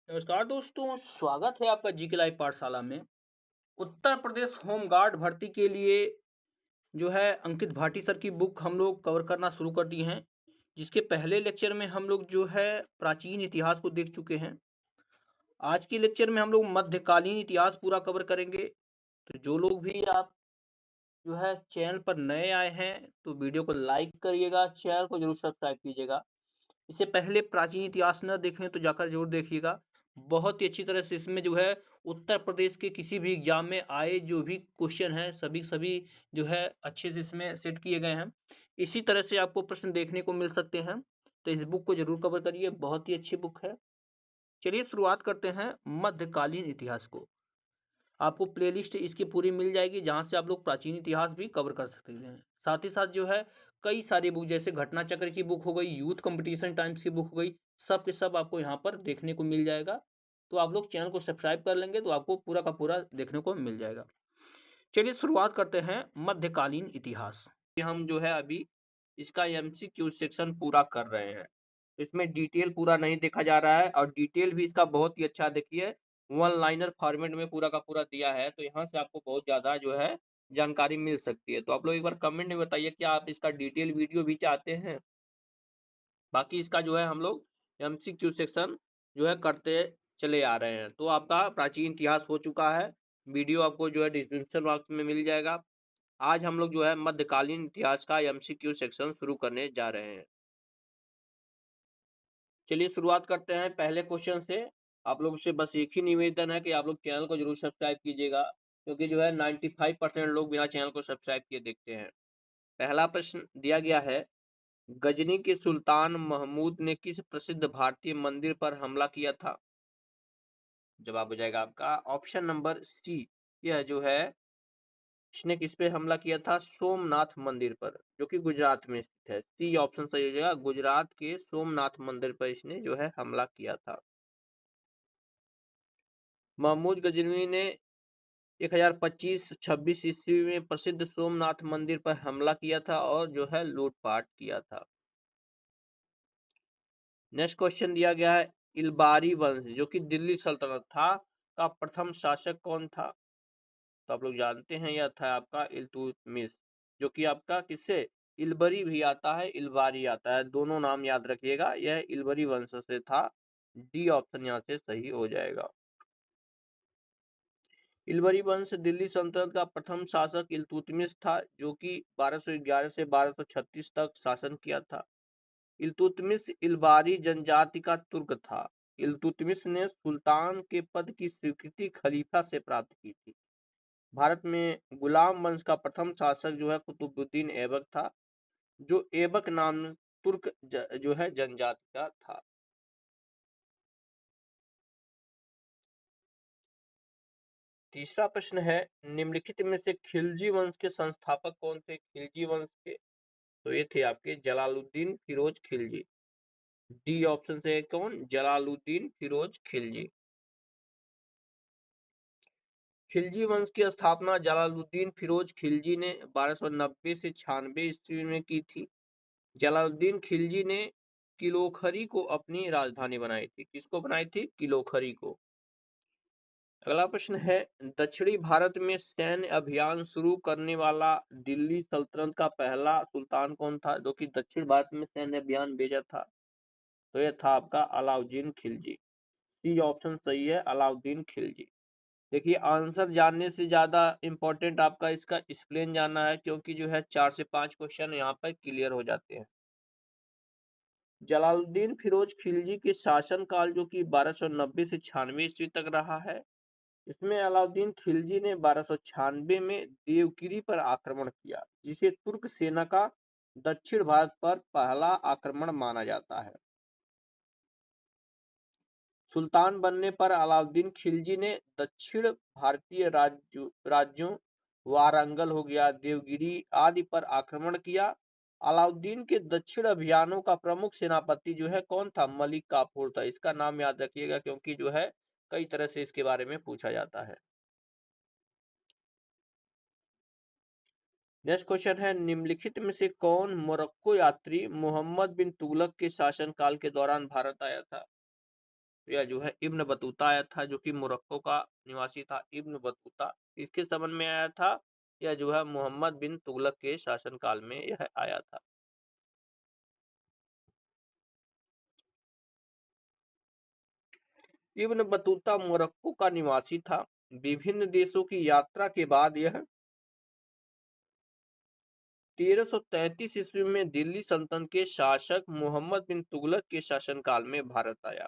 नमस्कार दोस्तों, स्वागत है आपका जीके लाइव पाठशाला में। उत्तर प्रदेश होम गार्ड भर्ती के लिए जो है अंकित भाटी सर की बुक हम लोग कवर करना शुरू कर दिए हैं, जिसके पहले लेक्चर में हम लोग जो है प्राचीन इतिहास को देख चुके हैं। आज के लेक्चर में हम लोग मध्यकालीन इतिहास पूरा कवर करेंगे। तो जो लोग भी आप जो है चैनल पर नए आए हैं तो वीडियो को लाइक करिएगा, चैनल को जरूर सब्सक्राइब कीजिएगा। इससे पहले प्राचीन इतिहास न देखें तो जाकर जरूर देखिएगा। बहुत ही अच्छी तरह से इसमें जो है उत्तर प्रदेश के किसी भी एग्जाम में आए जो भी क्वेश्चन हैं सभी सभी जो है अच्छे से इसमें सेट किए गए हैं। इसी तरह से आपको प्रश्न देखने को मिल सकते हैं। तो इस बुक को जरूर कवर करिए, बहुत ही अच्छी बुक है। चलिए शुरुआत करते हैं मध्यकालीन इतिहास को। आपको प्लेलिस्ट इसकी पूरी मिल जाएगी जहाँ से आप लोग प्राचीन इतिहास भी कवर कर सकते हैं। साथ ही साथ जो है कई सारी बुक जैसे घटना चक्र की बुक हो गई, यूथ कंपटीशन टाइम्स की बुक हो गई, सब के सब आपको यहाँ पर देखने को मिल जाएगा। तो आप लोग चैनल को सब्सक्राइब कर लेंगे तो आपको पूरा का पूरा देखने को मिल जाएगा। चलिए शुरुआत करते हैं मध्यकालीन इतिहास। हम जो है अभी इसका एमसीक्यू सेक्शन पूरा कर रहे हैं। इसमें डिटेल पूरा नहीं देखा जा रहा है और डिटेल भी इसका बहुत ही अच्छा देखिए वन लाइनर फॉर्मेट में पूरा का पूरा दिया है। तो यहाँ से आपको बहुत ज़्यादा जो है जानकारी मिल सकती है। तो आप लोग एक बार कमेंट में बताइए कि आप इसका डिटेल वीडियो भी चाहते हैं। बाकी इसका जो है हम लोग एमसीक्यू सेक्शन जो है करते चले आ रहे हैं। तो आपका प्राचीन इतिहास हो चुका है। वीडियो आपको जो है डिस्क्रिप्शन बॉक्स में मिल जाएगा। आज हम लोग जो है मध्यकालीन इतिहास का एमसीक्यू सेक्शन शुरू करने जा रहे हैं। चलिए शुरुआत करते हैं पहले क्वेश्चन से। आप लोग से बस एक ही निवेदन है कि आप लोग चैनल को जरूर सब्सक्राइब कीजिएगा, क्योंकि जो है 95% लोग बिना चैनल को सब्सक्राइब किए देखते हैं। पहला प्रश्न दिया गया है, गजनी के सुल्तान महमूद ने किस प्रसिद्ध भारतीय मंदिर पर हमला किया था? जवाब हो जाएगा आपका ऑप्शन नंबर सी। यह जो है इसने किस पे हमला किया था? सोमनाथ मंदिर पर, जो कि गुजरात में स्थित है। सी ऑप्शन सही हो जाएगा, गुजरात के सोमनाथ मंदिर पर इसने जो है हमला किया था। महमूद गजनवी ने 1025-26 ईस्वी में प्रसिद्ध सोमनाथ मंदिर पर हमला किया था और जो है लूटपाट किया था। नेक्स्ट क्वेश्चन दिया गया है, इलबारी वंश जो कि दिल्ली सल्तनत था का प्रथम शासक कौन था? तो आप लोग जानते हैं यह था आपका इल्तुतमिश, जो कि आपका किससे इलबरी भी आता है, इलबारी आता है, दोनों नाम याद रखिएगा। यह इलबरी वंश से था। डी ऑप्शन यहाँ से सही हो जाएगा। इलबरी वंश दिल्ली सल्तनत का प्रथम शासक इल्तुतमिश था, जो कि 1211 से 1236 तक शासन किया था। इल्तुतमिश इलबारी जनजाति का तुर्क था। इल्तुतमिश ने सुल्तान के पद की स्वीकृति खलीफा से प्राप्त की थी। भारत में गुलाम वंश का प्रथम शासक जो है कुतुबुद्दीन ऐबक था, जो ऐबक नाम तुर्क जो है जनजाति का था। तीसरा प्रश्न है, निम्नलिखित में से खिलजी वंश के संस्थापक कौन थे? खिलजी वंश के तो ये थे आपके जलालुद्दीन फिरोज खिलजी। डी ऑप्शन से कौन? जलालुद्दीन फिरोज खिलजी। खिलजी वंश की स्थापना जलालुद्दीन फिरोज खिलजी ने 1290 से 96 ईस्वी में की थी। जलालुद्दीन खिलजी ने किलोखरी को अपनी राजधानी बनाई थी। किसको बनाई थी? किलोखरी को। अगला प्रश्न है, दक्षिणी भारत में सैन्य अभियान शुरू करने वाला दिल्ली सल्तनत का पहला सुल्तान कौन था, जो कि दक्षिण भारत में सैन्य अभियान भेजा था? तो यह था आपका अलाउद्दीन खिलजी। सी ऑप्शन सही है, अलाउद्दीन खिलजी। देखिए आंसर जानने से ज्यादा इंपॉर्टेंट आपका इसका एक्सप्लेन जानना है, क्योंकि जो है 4 से 5 क्वेश्चन यहाँ पर क्लियर हो जाते हैं। जलालुद्दीन फिरोज खिलजी के शासनकाल जो कि 1290 से 96 ईस्वी तक रहा है। इसमें अलाउद्दीन खिलजी ने 1296 में देवगिरी पर आक्रमण किया, जिसे तुर्क सेना का दक्षिण भारत पर पहला आक्रमण माना जाता है। सुल्तान बनने पर अलाउद्दीन खिलजी ने दक्षिण भारतीय राज्यों वारंगल हो गया, देवगिरी आदि पर आक्रमण किया। अलाउद्दीन के दक्षिण अभियानों का प्रमुख सेनापति जो है कौन था? मलिक काफूर था। इसका नाम याद रखिएगा, क्योंकि जो है कई तरह से इसके बारे में पूछा जाता है। नेक्स्ट क्वेश्चन है, निम्नलिखित में से कौन मोरक्को यात्री मोहम्मद बिन तुगलक के शासनकाल के दौरान भारत आया था? तो यह जो है इब्न बतूता आया था, जो कि मोरक्को का निवासी था, इब्न बतूता। इसके समझ में आया था, यह जो है मोहम्मद बिन तुगलक के शासनकाल में यह आया था। इब्न बतूता मोरक्को का निवासी था। विभिन्न देशों की यात्रा के बाद यह 1333 ईस्वी में दिल्ली सल्तनत के शासक मोहम्मद बिन तुगलक के शासनकाल में भारत आया।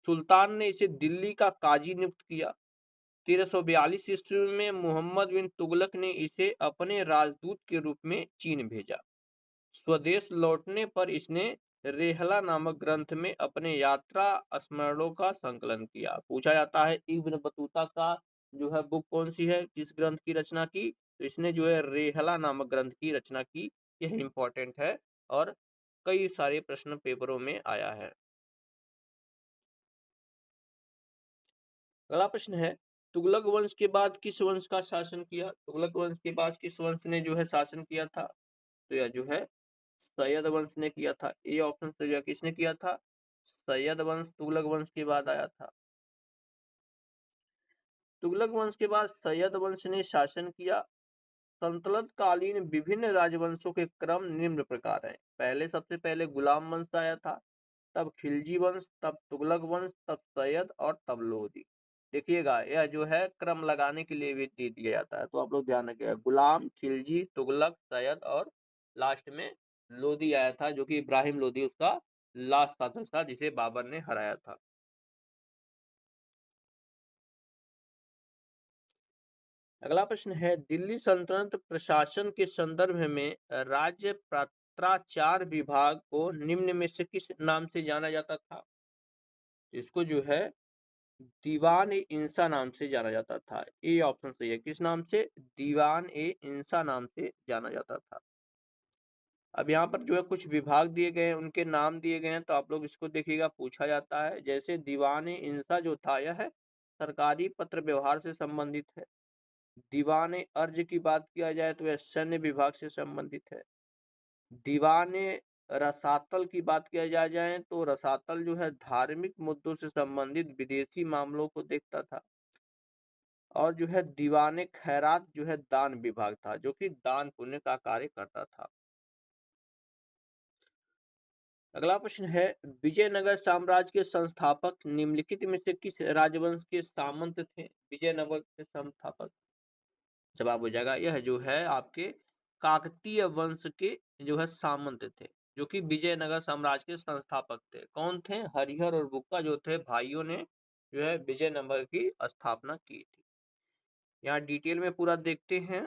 सुल्तान ने इसे दिल्ली का काजी नियुक्त किया। 1342 ईस्वी में मोहम्मद बिन तुगलक ने इसे अपने राजदूत के रूप में चीन भेजा। स्वदेश लौटने पर इसने रेहला नामक ग्रंथ में अपने यात्रा स्मरणों का संकलन किया। पूछा जाता है इब्न बतूता का जो है बुक कौन सी है, किस ग्रंथ की रचना की, तो इसने जो है रेहला नामक ग्रंथ की रचना की। यह इंपॉर्टेंट है और कई सारे प्रश्न पेपरों में आया है। अगला प्रश्न है, तुगलक वंश के बाद किस वंश का शासन किया? तुगलक वंश के बाद किस वंश ने जो है शासन किया था? तो यह जो है सैयद वंश ने किया था। ए ऑप्शन से जो किसने किया था? सैयद वंश तुगलक वंश के बाद आया था। तुगलक वंश के बाद सैयद वंश ने शासन किया। सल्तनत कालीन विभिन्न राजवंशों के क्रम निम्न प्रकार हैं। पहले सबसे पहले गुलाम वंश आया था, तब खिलजी वंश, तब तुगलक वंश, तब सैयद और तब लोधी। देखिएगा यह जो है क्रम लगाने के लिए भी दे दिया जाता है, तो आप लोग ध्यान रखिएगा। गुलाम, खिलजी, तुगलक, सैयद और लास्ट में लोधी आया था, जो कि इब्राहिम लोधी उसका लास्ट शासक था जिसे बाबर ने हराया था। अगला प्रश्न है, दिल्ली सल्तनत प्रशासन के संदर्भ में राज्य पत्राचार विभाग को निम्न में से किस नाम से जाना जाता था? इसको जो है दीवान ए इंसा नाम से जाना जाता था। ए ऑप्शन सही है। किस नाम से? दीवान ए इंसा नाम से जाना जाता था। अब यहाँ पर जो है कुछ विभाग दिए गए हैं, उनके नाम दिए गए हैं, तो आप लोग इसको देखिएगा। पूछा जाता है जैसे दीवान ए इंसा जो था यह है सरकारी पत्र व्यवहार से संबंधित है। दीवान ए अर्ज की बात किया जाए तो यह सैन्य विभाग से संबंधित है। दीवान ए रसातल की बात किया जाए तो रसातल जो है धार्मिक मुद्दों से संबंधित विदेशी मामलों को देखता था। और जो है दीवाने खैरात जो है दान विभाग था, जो कि दान पुण्य का कार्य करता था। अगला प्रश्न है, विजयनगर साम्राज्य के संस्थापक निम्नलिखित में से किस राजवंश के सामंत थे? विजयनगर के संस्थापक जवाब हो जाएगा यह जो है आपके काकतीय वंश के जो है सामंत थे, जो कि विजयनगर साम्राज्य के संस्थापक थे। कौन थे? हरिहर और बुक्का जो थे भाइयों ने जो है विजयनगर की स्थापना की थी। यहाँ डिटेल में पूरा देखते हैं।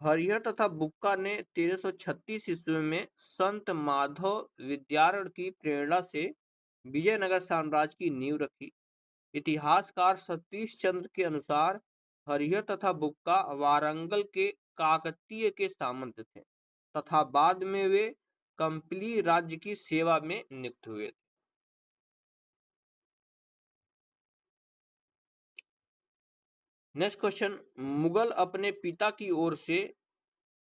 हरिहर तथा बुक्का ने 1336 ईस्वी में संत माधव विद्यारण की प्रेरणा से विजयनगर साम्राज्य की नींव रखी। इतिहासकार सतीश चंद्र के अनुसार हरिहर तथा बुक्का वारंगल के काकतीय के सामंत थे तथा बाद में वे कंपली राज्य की सेवा में नियुक्त हुए। नेक्स्ट क्वेश्चन, मुगल अपने पिता की ओर से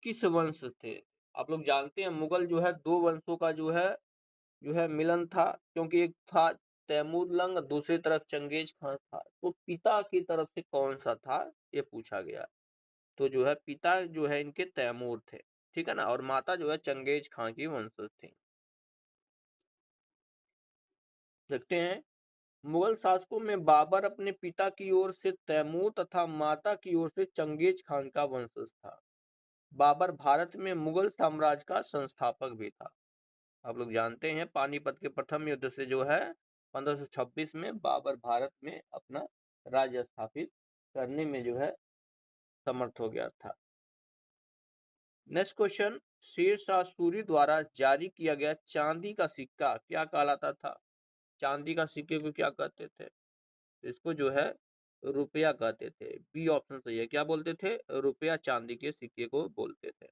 किस वंश थे? आप लोग जानते हैं मुगल जो है दो वंशों का जो है मिलन था, क्योंकि एक था तैमूर लंग, दूसरी तरफ चंगेज खान था। तो पिता की तरफ से कौन सा था ये पूछा गया। तो जो है पिता जो है इनके तैमूर थे, ठीक है ना, और माता जो है चंगेज खान की वंशज थी। देखते हैं, मुगल शासकों में बाबर अपने पिता की ओर से तैमूर तथा माता की ओर से चंगेज खान का वंशज था। बाबर भारत में मुगल साम्राज्य का संस्थापक भी था। आप लोग जानते हैं पानीपत के प्रथम युद्ध से जो है 1526 में बाबर भारत में अपना राज्य स्थापित करने में जो है समर्थ हो गया था। नेक्स्ट क्वेश्चन, शेर शाह सूरी द्वारा जारी किया गया चांदी का सिक्का क्या कहलाता था? चांदी का सिक्के को क्या कहते थे? इसको जो है रुपया कहते थे। बी ऑप्शन सही है। क्या बोलते थे? रुपया चांदी के सिक्के को बोलते थे।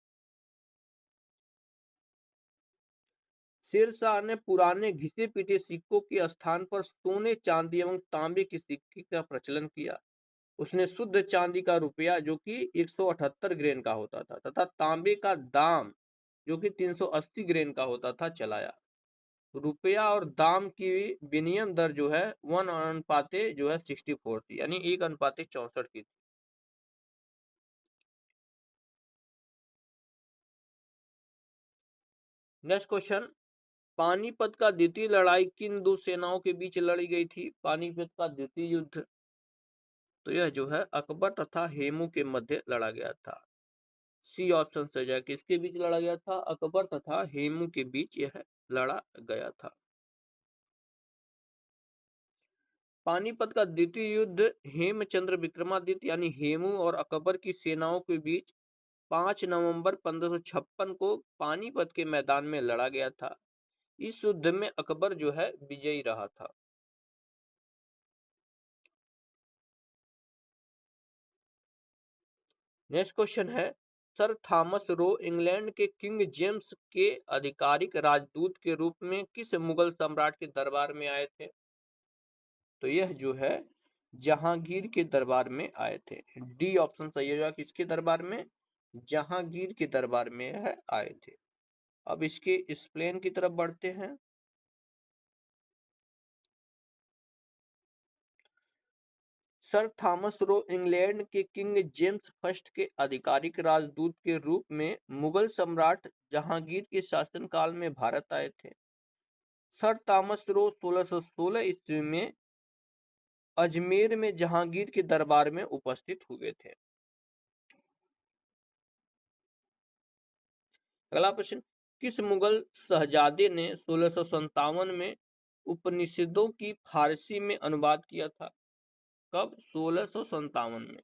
शेर शाह ने पुराने घिसे पीटे सिक्कों के स्थान पर सोने, चांदी एवं तांबे के सिक्के का प्रचलन किया। उसने शुद्ध चांदी का रुपया जो कि 178 ग्रेन का होता था तथा तांबे का दाम जो कि 380 ग्रेन का होता था चलाया। रुपया और दाम की विनिमय दर जो है 1:64 थी, यानी 1:64 की थी। नेक्स्ट क्वेश्चन, पानीपत का द्वितीय लड़ाई किन दो सेनाओं के बीच लड़ी गई थी? पानीपत का द्वितीय युद्ध, तो यह जो है अकबर तथा हेमू के मध्य लड़ा गया था। सी ऑप्शन सही है, किसके बीच लड़ा गया था? अकबर तथा हेमू के बीच यह लड़ा गया था। पानीपत का द्वितीय युद्ध हेमचंद्र विक्रमादित्य यानी हेमू और अकबर की सेनाओं के बीच 5 नवंबर 1556 को पानीपत के मैदान में लड़ा गया था। इस युद्ध में अकबर जो है विजयी रहा था। नेक्स्ट क्वेश्चन है, सर थॉमस रो इंग्लैंड के किंग जेम्स के आधिकारिक राजदूत के रूप में किस मुगल सम्राट के दरबार में आए थे? तो यह जो है जहांगीर के दरबार में आए थे। डी ऑप्शन सही होगा, किसके दरबार में? जहांगीर के दरबार में यह आए थे। अब इसके एक्सप्लेन की तरफ बढ़ते हैं। सर थॉमस रो इंग्लैंड के किंग जेम्स फर्स्ट के आधिकारिक राजदूत के रूप में मुगल सम्राट जहांगीर के शासनकाल में भारत आए थे। सर थॉमस रो 1616 ईस्वी में अजमेर में जहांगीर के दरबार में उपस्थित हुए थे। अगला प्रश्न, किस मुगल शहजादे ने 1657 में उपनिषदों की फारसी में अनुवाद किया था? कब? 1657 में।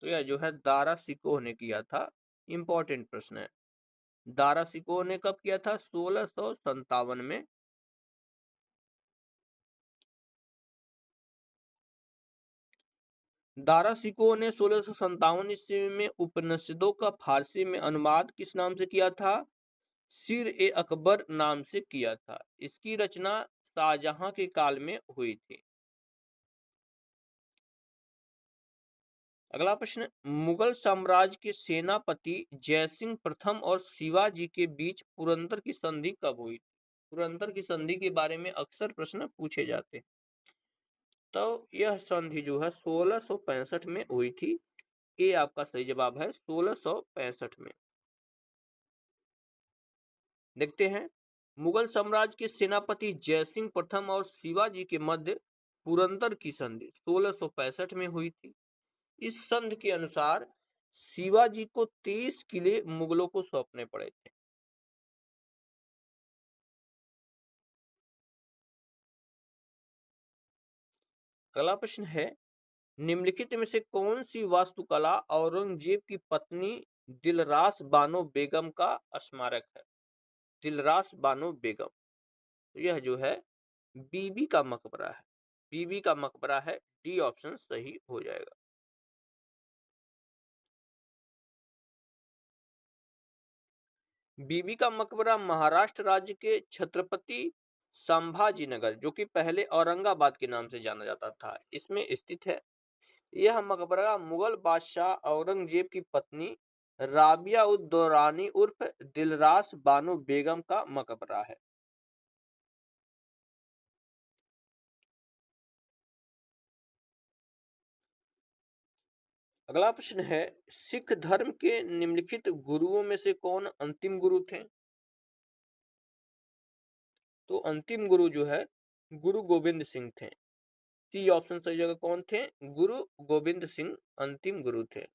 तो यह जो है दारा शिकोह ने किया था। इंपॉर्टेंट प्रश्न है। दारा शिकोह ने कब किया था? 1657 में। दारा शिकोह ने 1657 ईस्वी में उपनिषदों का फारसी में अनुवाद किस नाम से किया था? सिर ए अकबर नाम से किया था। इसकी रचना शाहजहां के काल में हुई थी। अगला प्रश्न, मुगल साम्राज्य के सेनापति जयसिंह प्रथम और शिवाजी के बीच पुरंदर की संधि कब हुई? पुरंदर की संधि के बारे में अक्सर प्रश्न पूछे जाते हैं। तो यह संधि जो है 1665 में हुई थी। ये आपका सही जवाब है, 1665 में। देखते हैं, मुगल साम्राज्य के सेनापति जयसिंह प्रथम और शिवाजी के मध्य पुरंदर की संधि 1665 में हुई थी। इस संधि के अनुसार शिवाजी को 23 किले मुगलों को सौंपने पड़े थे। अगला प्रश्न है, निम्नलिखित में से कौन सी वास्तुकला औरंगजेब की पत्नी दिलरास बानो बेगम का स्मारक है? दिलरास बानो बेगम, तो यह जो है बीबी का मकबरा है। बीबी का मकबरा है। डी ऑप्शन सही हो जाएगा। बीबी का मकबरा महाराष्ट्र राज्य के छत्रपति संभाजीनगर, जो कि पहले औरंगाबाद के नाम से जाना जाता था, इसमें स्थित है। यह मकबरा मुगल बादशाह औरंगजेब की पत्नी राबिया उद दौरानी उर्फ दिलरास बानो बेगम का मकबरा है। अगला प्रश्न है, सिख धर्म के निम्नलिखित गुरुओं में से कौन अंतिम गुरु थे? तो अंतिम गुरु जो है गुरु गोविंद सिंह थे। सी ऑप्शन सही जगह, कौन थे? गुरु गोविंद सिंह अंतिम गुरु थे।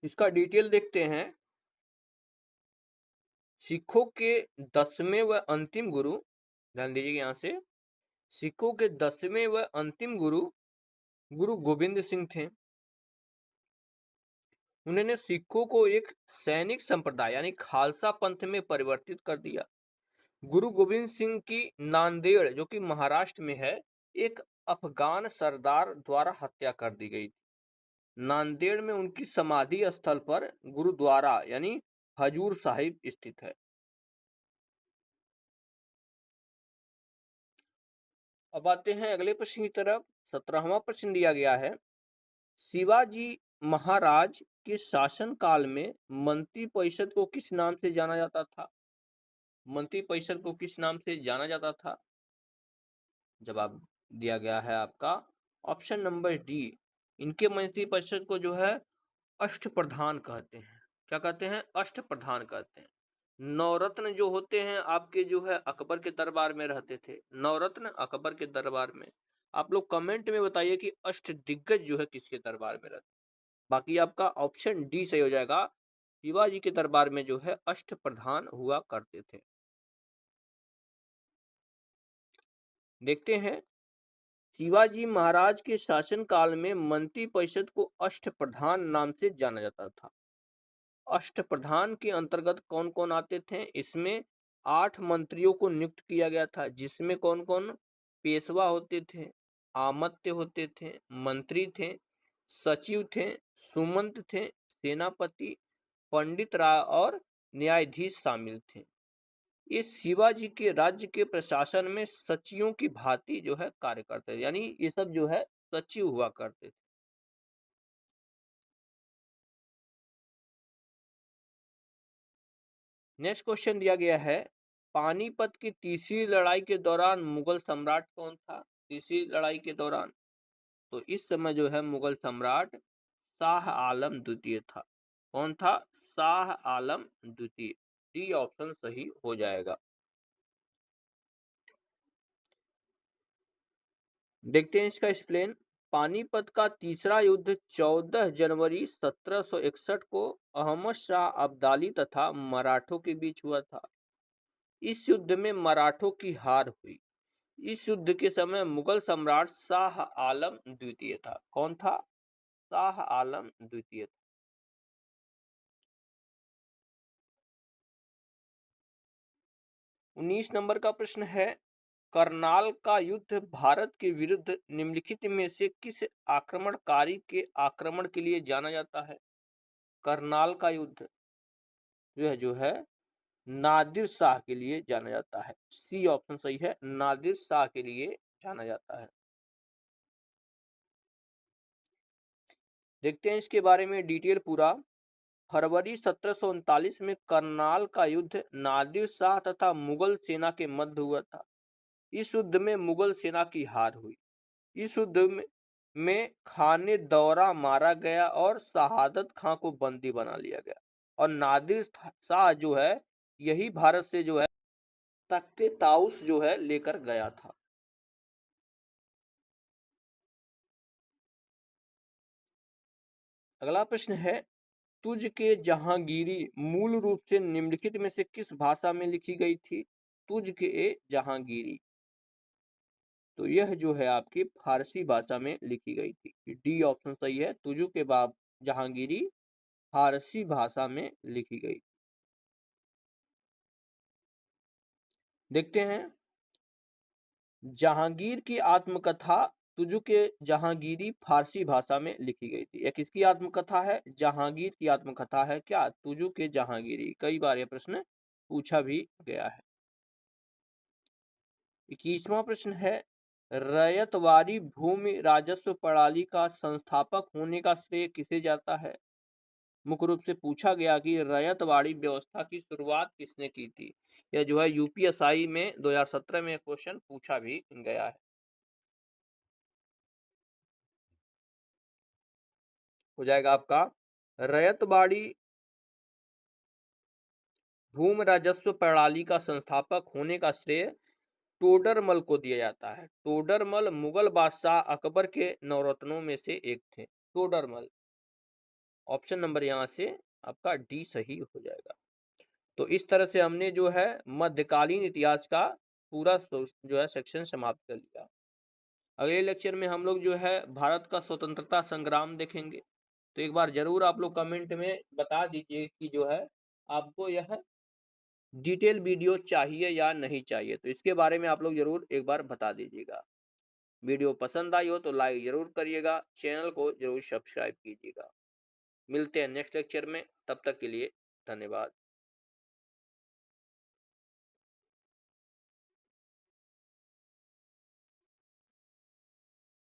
इसका डिटेल देखते हैं। सिखों के 10वें व अंतिम गुरु, ध्यान दीजिएगा यहाँ से, सिखों के 10वें व अंतिम गुरु गुरु गोविंद सिंह थे। उन्होंने सिखों को एक सैनिक संप्रदाय यानी खालसा पंथ में परिवर्तित कर दिया। गुरु गोविंद सिंह की नांदेड़, जो कि महाराष्ट्र में है, एक अफगान सरदार द्वारा हत्या कर दी गई। नांदेड़ में उनकी समाधि स्थल पर गुरुद्वारा यानी हजूर साहिब स्थित है। अब आते हैं अगले प्रश्न की तरफ। 17वां प्रश्न दिया गया है, शिवाजी महाराज के शासन काल में मंत्री परिषद को किस नाम से जाना जाता था? मंत्री परिषद को किस नाम से जाना जाता था? जवाब दिया गया है आपका ऑप्शन नंबर डी। इनके मंत्री परिषद को जो है अष्टप्रधान कहते हैं। क्या कहते हैं? अष्टप्रधान कहते हैं। नवरत्न जो होते हैं आपके जो है अकबर के दरबार में रहते थे। नवरत्न अकबर के दरबार में। आप लोग कमेंट में बताइए कि अष्टदिग्गज जो है किसके दरबार में रहते। बाकी आपका ऑप्शन डी सही हो जाएगा। शिवाजी के दरबार में जो है अष्टप्रधान हुआ करते थे। देखते हैं, शिवाजी महाराज के शासनकाल में मंत्री परिषद को अष्टप्रधान नाम से जाना जाता था। अष्टप्रधान के अंतर्गत कौन कौन आते थे? इसमें 8 मंत्रियों को नियुक्त किया गया था, जिसमें कौन कौन? पेशवा होते थे, आमत्य होते थे, मंत्री थे, सचिव थे, सुमंत थे, सेनापति, पंडित राय और न्यायाधीश शामिल थे। इस शिवाजी के राज्य के प्रशासन में सचिवों की भांति जो है कार्य करते थे, यानी ये सब जो है सचिव हुआ करते थे। नेक्स्ट क्वेश्चन दिया गया है, पानीपत की तीसरी लड़ाई के दौरान मुगल सम्राट कौन था? तीसरी लड़ाई के दौरान, तो इस समय जो है मुगल सम्राट शाह आलम द्वितीय था। कौन था? शाह आलम द्वितीय। डी ऑप्शन सही हो जाएगा। देखते हैं इसका एक्सप्लेन। पानीपत का तीसरा युद्ध 14 जनवरी 1761 को अहमद शाह अब्दाली तथा मराठों के बीच हुआ था। इस युद्ध में मराठों की हार हुई। इस युद्ध के समय मुगल सम्राट शाह आलम द्वितीय था। कौन था? शाह आलम द्वितीय था। 19 नंबर का प्रश्न है, करनाल का युद्ध भारत के विरुद्ध निम्नलिखित में से किस आक्रमणकारी के आक्रमण के लिए जाना जाता है? करनाल का युद्ध जो है नादिर शाह के लिए जाना जाता है। सी ऑप्शन सही है, नादिर शाह के लिए जाना जाता है। देखते हैं इसके बारे में डिटेल पूरा। फरवरी 1739 में करनाल का युद्ध नादिर शाह तथा मुगल सेना के मध्य हुआ था। इस युद्ध में मुगल सेना की हार हुई। इस युद्ध में खाने दौरा मारा गया और शहादत खां को बंदी बना लिया गया, और नादिर शाह जो है यही भारत से जो है तख्ते ताउस जो है लेकर गया था। अगला प्रश्न है, तुझ के जहांगीरी मूल रूप से निम्नलिखित में से किस भाषा में लिखी गई थी? तुझ के जहांगीरी, तो यह जो है आपकी फारसी भाषा में लिखी गई थी। डी ऑप्शन सही है, तुझु के बाद जहांगीरी फारसी भाषा में लिखी गई। देखते हैं, जहांगीर की आत्मकथा तुझु के जहांगीरी फारसी भाषा में लिखी गई थी। यह किसकी आत्मकथा है? जहांगीर की आत्मकथा है क्या? तुझु के जहांगीरी। कई बार यह प्रश्न पूछा भी गया है। 21वां प्रश्न है, रैयतवाड़ी भूमि राजस्व प्रणाली का संस्थापक होने का श्रेय किसे जाता है? मुख्य रूप से पूछा गया कि रैयतवाड़ी व्यवस्था की शुरुआत किसने की थी। यह जो है यूपीएसआई में 2017 में क्वेश्चन पूछा भी गया है। हो जाएगा आपका, रैयतवाड़ी भूमि राजस्व प्रणाली का संस्थापक होने का श्रेय टोडरमल को दिया जाता है। टोडरमल मुगल बादशाह अकबर के नवरत्नों में से एक थे। टोडरमल, ऑप्शन नंबर यहाँ से आपका डी सही हो जाएगा। तो इस तरह से हमने जो है मध्यकालीन इतिहास का पूरा जो है सेक्शन समाप्त कर लिया। अगले लेक्चर में हम लोग जो है भारत का स्वतंत्रता संग्राम देखेंगे। तो एक बार जरूर आप लोग कमेंट में बता दीजिए कि जो है आपको यह डिटेल वीडियो चाहिए या नहीं चाहिए। तो इसके बारे में आप लोग जरूर एक बार बता दीजिएगा। वीडियो पसंद आई हो तो लाइक जरूर करिएगा, चैनल को जरूर सब्सक्राइब कीजिएगा। मिलते हैं नेक्स्ट लेक्चर में, तब तक के लिए धन्यवाद।